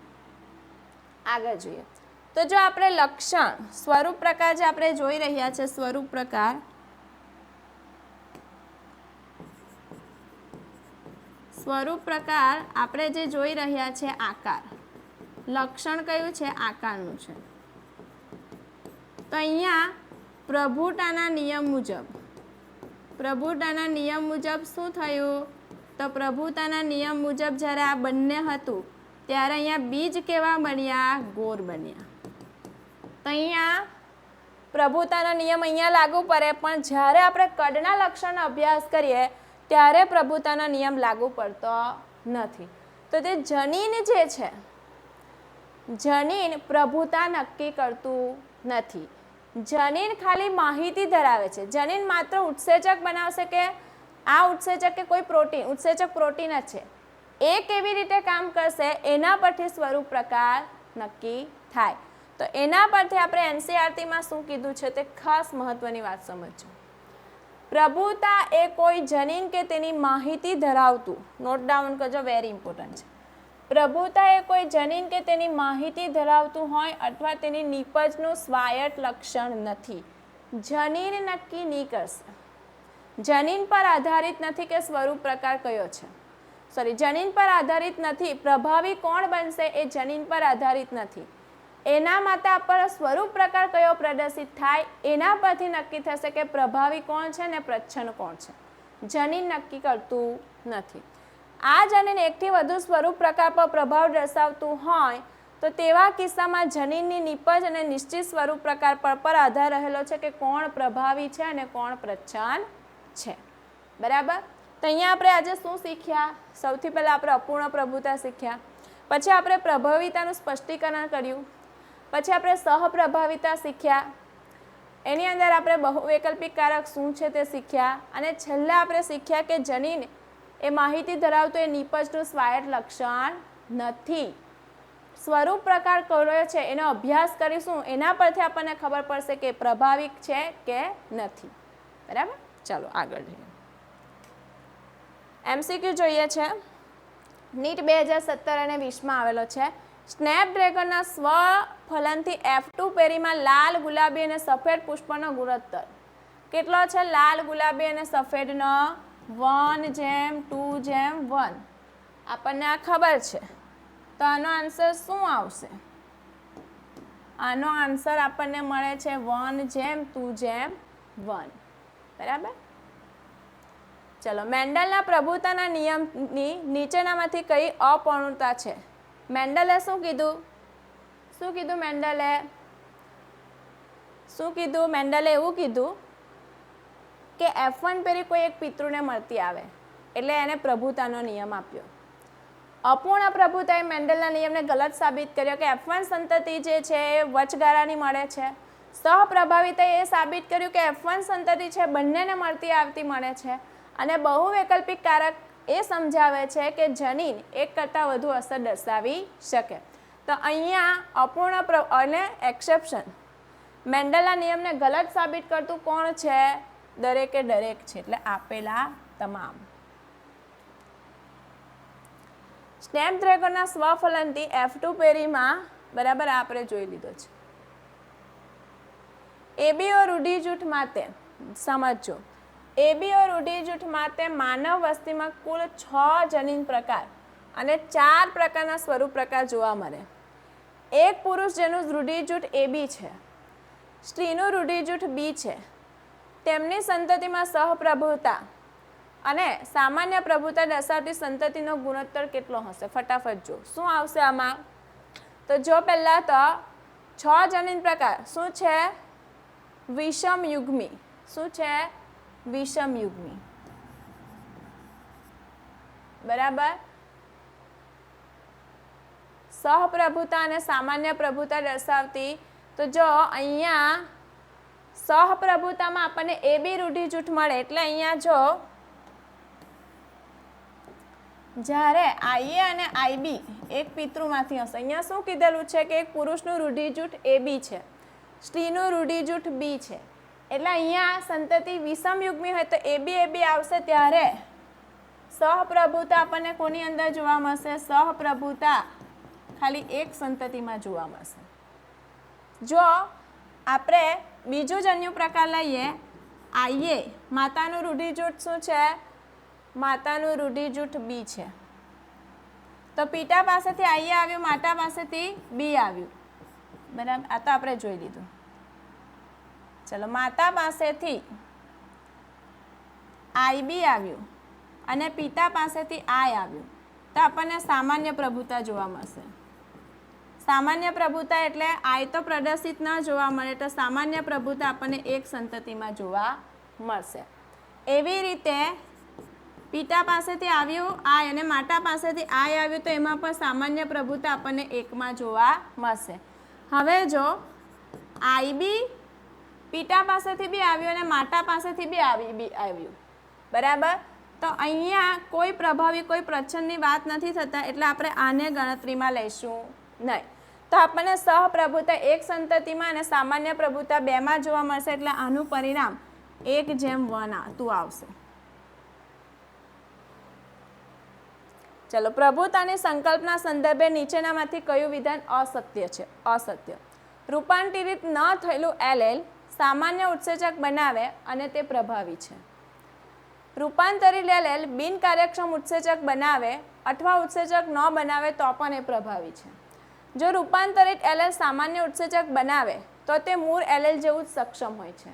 આગળ જોઈએ તો જો આપણે લક્ષણ સ્વરૂપ પ્રકાર જે આપણે જોઈ રહ્યા છે, સ્વરૂપ પ્રકાર આપણે જે જોઈ રહ્યા છે આકાર. લક્ષણ કયું છે? આકારનું છે. તો અહીંયા પ્રભુતાના નિયમ મુજબ શું થયું? તો પ્રભુતાના નિયમ મુજબ જ્યારે આ બંને હતું ત્યારે અહીંયા બીજ કેવા બન્યા? ગોળ બન્યા. તો અહીંયા પ્રભુતાનો નિયમ અહીંયા લાગુ પડે, પણ જ્યારે આપણે કદના લક્ષણનો અભ્યાસ કરીએ ત્યારે પ્રભુતાનો નિયમ લાગુ પડતો નથી. તો તે જનીન જે છે, જનીન પ્રભુતા નક્કી કરતું નથી. જનીન ખાલી માહિતી ધરાવે છે. જનીન માત્ર ઉત્સેચક બનાવશે કે આ ઉત્સેચક કે કોઈ પ્રોટીન, ઉત્સેચક પ્રોટીન જ છે, એ કેવી રીતે કામ કરશે એના પરથી સ્વરૂપ પ્રકાર નક્કી થાય. તો એના પરથી આપણે એનસીઈઆરટીમાં શું કીધું છે તે ખાસ મહત્વની વાત સમજજો. પ્રભુતા એ કોઈ જનીન કે તેની માહિતી ધરાવતું, નોટ ડાઉન કરજો, વેરી ઇમ્પોર્ટન્ટ છે. પ્રભુતા એ કોઈ જનીન કે તેની માહિતી ધરાવતું હોય અથવા તેની નીપજનું સ્વાયત્ત લક્ષણ નથી. જનીન નક્કી નહીં કરશે. જનીન પર આધારિત નથી કે સ્વરૂપ પ્રકાર કયો છે. જનીન પર આધારિત નથી. પ્રભાવી કોણ બનશે એ જનીન પર આધારિત નથી. એના માટે આપણો સ્વરૂપ પ્રકાર કયો પ્રદર્શિત થાય એના પરથી નક્કી થશે કે પ્રભાવી કોણ છે ને પ્રચ્છન્ન કોણ છે. જનીન નક્કી કરતું નથી. આ જનીન એકથી વધુ સ્વરૂપ પ્રકાર પર પ્રભાવ દર્શાવતું હોય તો તેવા કિસ્સામાં જનીનની નીપજ અને નિશ્ચિત સ્વરૂપ પ્રકાર પર આધાર રહેલો છે કે કોણ પ્રભાવી છે અને કોણ પ્રચ્છન્ન છે. બરાબર. તો અહીંયા આપણે આજે શું શીખ્યા? સૌથી પહેલાં આપણે અપૂર્ણ પ્રભુતા શીખ્યા, પછી આપણે પ્રભાવિતાનું સ્પષ્ટીકરણ કર્યું, પછી આપણે સહપ્રભાવિતા શીખ્યા, એની અંદર આપણે બહુવૈકલ્પિક કારક શું છે તે શીખ્યા, અને છેલ્લે આપણે શીખ્યા કે જનીન એ માહિતી ધરાવતું એ નીપજનું સ્વાયત્ત લક્ષણ નથી. સ્વરૂપ પ્રકાર કયો છે એનો અભ્યાસ કરીશું, એના પરથી આપણને ખબર પડશે કે પ્રભાવિક છે કે નથી. બરાબર. ચાલો આગળ જઈએ. એમસીક્યુ જોઈએ છે. નીટ 2017 અને 20માં આવેલો છે. સ્નેપડ્રેગનના સ્વફલનથી F2 પેરીમાં લાલ, ગુલાબી અને સફેદ પુષ્પનો ગુણોત્તર કેટલો છે? લાલ, ગુલાબી અને સફેદનો 1:2:1. આપણને આ ખબર છે. તો આનો આન્સર શું આવશે? આનો આન્સર આપણને મળે છે 1:2:1. બરાબર. ચલો, મેન્ડલના પ્રભુતાના નિયમની નીચેનામાંથી કઈ અપૂર્ણતા છે? મેન્ડલે શું કીધું? મેન્ડલે એવું કીધું કે F1 પેરી કોઈ એક પિતૃને મળતી આવે એટલે એને પ્રભુતાનો નિયમ આપ્યો. અપૂર્ણ પ્રભુતાએ મેન્ડલના નિયમને ગલત સાબિત કર્યો કે F1 સંતતિ જે છે એ વચગાળાની મળે છે. સહપ્રભાવિતાએ એ સાબિત કર્યું કે F1 સંતતિ છે બંનેને મળતી આવતી મળે છે. અને બહુવૈકલ્પિક કારક એ સમજાવે છે કે જનીન એક કરતાં વધુ અસર દર્શાવી શકે. તો અહીંયા અપૂર્ણ અને એક્સેપ્શન, મેન્ડલના નિયમને ગલત સાબિત કરતું કોણ છે? દરેકે દરેક છે એટલે આપેલા તમામ. સ્નેપડ્રેગનના સ્વફલનથી F2 પેઢીમાં બરાબર આપણે જોઈ લીધો છે. એબીઓ રૂઢિજૂથ માટે સમજો. એબીઓ રૂઢિજૂથ માટે માનવ વસ્તીમાં કુલ 6 જનીન પ્રકાર અને 4 પ્રકારના સ્વરૂપ પ્રકાર જોવા મળે. એક પુરુષ જેનું રૂઢિજૂથ એબી છે, સ્ત્રીનું રૂઢિજૂથ બી છે. તેમની સંતતિમાં સહપ્રભુતા અને સામાન્ય પ્રભુતા દર્શાવતી સંતતિનો ગુણોત્તર કેટલો હશે? ફટાફટ જો શું આવશે આમાં. તો જો પહેલાં તો 6 જનીન પ્રકાર શું છે? વિષમયુગ્મી. શું છે? વિષમયુગ્મી. બરાબર. સહપ્રભુતા અને સામાન્ય પ્રભુતા દર્શાવતી. તો જો અહીંયા સહપ્રભુતામાં આપણને એબી રૂઢિજૂથ મળે એટલે અહીંયા જો જ્યારે આઈએ અને આઈબી એક પિતૃમાંથી હશે. અહીંયા શું કીધેલું છે કે એક પુરુષનું રૂઢિજૂથ એબી છે, સ્ત્રીનું રૂઢિજૂથ બી છે. એટલે અહીંયા સંતતિ વિષમયુગ્મી હોય તો એબી એબી આવશે ત્યારે સહપ્રભુતા આપણને કોની અંદર જોવા મળશે? સહપ્રભુતા ખાલી એક સંતતિમાં જોવા મળશે. જો આપણે બીજું જન્યુ પ્રકાર લઈએ, આઈએ, માતાનું રૂઢિજૂથ શું છે? માતાનું રૂઢિજૂથ બી છે. તો પિતા પાસેથી આઈએ આવ્યું, માતા પાસેથી બી આવ્યું. બરાબર, આ તો આપણે જોઈ લીધું. ચલો, માતા પાસેથી આઈબી આવ્યું અને પિતા પાસેથી આય આવ્યું તો આપણને સામાન્ય પ્રભુતા જોવા મળશે. સામાન્ય પ્રભુતા એટલે આય તો પ્રદર્શિત ન જોવા મળે તો સામાન્ય પ્રભુતા આપણને એક સંતતિમાં જોવા મળશે. એવી રીતે પિતા પાસેથી આવ્યું આય અને માતા પાસેથી આય આવ્યું તો એમાં પણ સામાન્ય પ્રભુતા આપણને એકમાં જોવા મળશે. હવે જો આઈબી પિતા પાસેથી બી આવ્યું અને માતા પાસેથી બી આવ્યું. બરાબર. તો અહીંયા કોઈ પ્રભાવી કોઈ પ્રચ્છન્નની વાત નથી થતા એટલે આપણે આને ગણતરીમાં લઈશું નહીં. તો આપણને સહપ્રભુતા એક સંતતિમાં અને સામાન્ય પ્રભુતા બેમાં જોવા મળશે એટલે આનું પરિણામ 1:1 આવશે. ચલો, પ્રભુતાની સંકલ્પના સંદર્ભે નીચેનામાંથી કયું વિધાન અસત્ય છે? અસત્ય. રૂપાંતરિત ન થયેલું એલેલ સામાન્ય ઉત્સેચક બનાવે અને તે પ્રભાવી છે. રૂપાંતરિત એલેલ બિનકાર્યક્ષમ ઉત્સેચક બનાવે અથવા ઉત્સેચક ન બનાવે તો પણ એ પ્રભાવી છે. જો રૂપાંતરિત એલેલ સામાન્ય ઉત્સેચક બનાવે તો તે મૂળ એલેલ જેવું જ સક્ષમ હોય છે.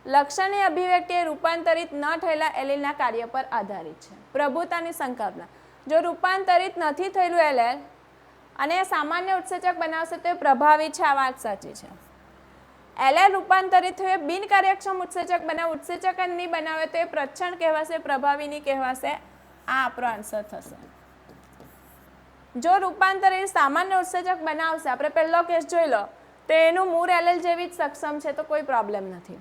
લક્ષણની અભિવ્યક્તિ એ રૂપાંતરિત ન થયેલા એલેલના કાર્ય પર આધારિત છે. પ્રભુતાની સંકલ્પના. જો રૂપાંતરિત નથી થયેલું એલેલ અને સામાન્ય ઉત્સેચક બનાવશે તો એ પ્રભાવી છે. આ વાત સાચી છે. એલેલ રૂપાંતરિત થયું બિનકાર્યક્ષમ ઉત્સેચક બનાવે, ઉત્સેચક જ નહીં બનાવે તો એ પ્રચ્છન્ન કહેવાશે, પ્રભાવી નહીં કહેવાશે. આ આપણો આન્સર થશે. જો રૂપાંતરિત સામાન્ય ઉત્સેચક બનાવશે, આપણે પહેલો કેસ જોઈ લો, તો એનું મૂળ એલેલ જેવી જ સક્ષમ છે તો કોઈ પ્રોબ્લેમ નથી.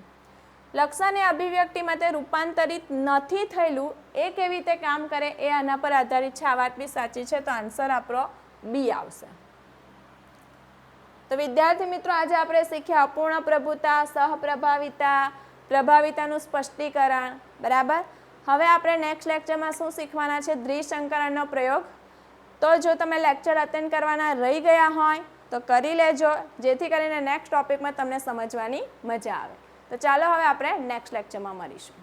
લક્ષણની અભિવ્યક્તિ માટે રૂપાંતરિત નથી થયેલું એ કેવી રીતે કામ કરે એ આના પર આધારિત છે. આ વાત બી સાચી છે તો આન્સર આપણો બી આવશે. તો વિદ્યાર્થી મિત્રો, આજે આપણે શીખ્યા અપૂર્ણ પ્રભુતા, સહપ્રભાવિતા, પ્રભાવિતાનું સ્પષ્ટીકરણ. બરાબર. હવે આપણે નેક્સ્ટ લેક્ચરમાં શું શીખવાના છે? દ્વિસંકરણનો પ્રયોગ. તો જો તમે લેક્ચર અટેન્ડ કરવાના રહી ગયા હોય તો કરી લેજો, જેથી કરીને નેક્સ્ટ ટોપિકમાં તમને સમજવાની મજા આવે. તો ચાલો હવે આપણે નેક્સ્ટ લેક્ચરમાં મળીશું.